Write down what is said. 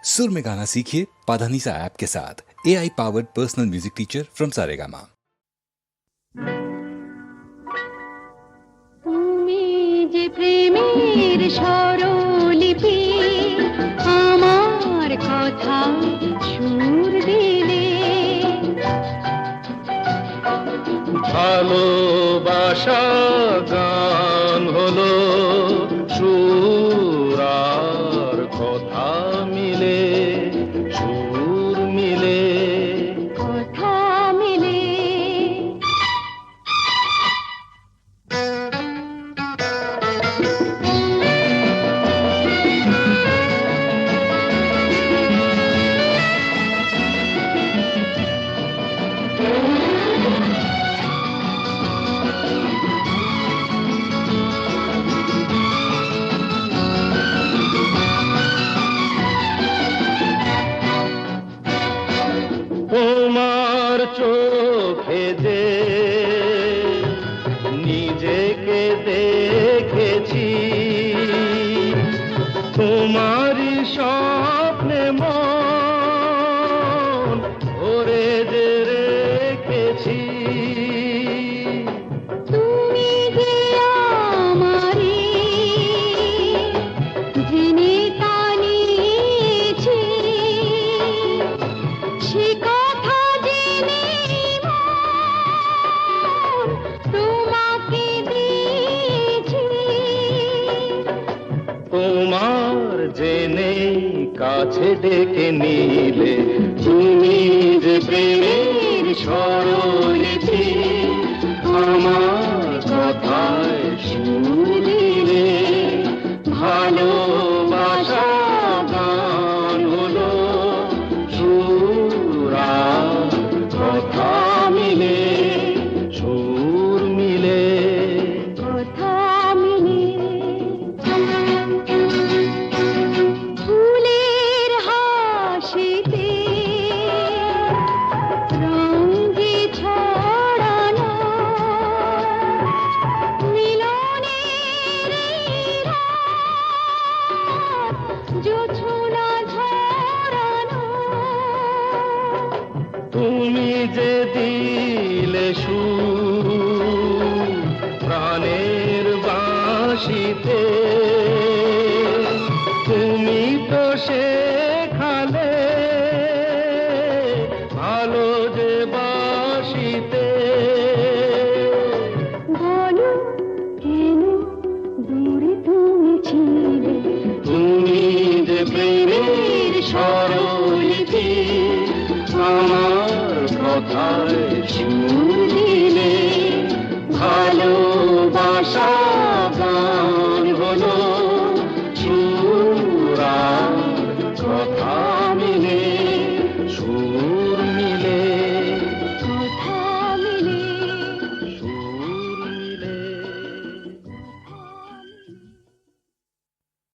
सुर में गाना सीखिए पाधानीसा ऐप के साथ। AI powered personal music teacher from Saregama. তুমি যে প্রেমের স্বরলিপি আমার কথা সুর দিলে, ভালোবাসা গান হলো সুর আর কথা মিলে, সুর মিলে কথা মিলে। তোমার চোখে যে নিজেকে দেখেছি, তোমারই স্বপ্নে মন ভরে যে রেখেছি। তুমি যে আমারই জেনে তা নিয়েছি, সে কথা জেনে মন তোমাকে দিয়েছি। তোমার জেনে কাছে ডেকে নিলে, তুমি যে প্রেমের স্বরলিপি আমার কথায় সুর দিলে। ভালোবাসা গান হলো সুর আর কথা মিলে, সুর মিলে কথা মিলে। ফুলের হাসিতে রঙে ছড়ানো মিলনের রাত, জোছনা ঝরানো। তুমি যে দিলে সুর প্রাণের বাঁশিতে, তুমি তো শেখালে ভালো যে বাঁশিতে। বলো কেন দূরে তুমি ছিলে, তুমি যে প্রেমের স্বরলিপি আমার কথায় সুর সুর দিয়ে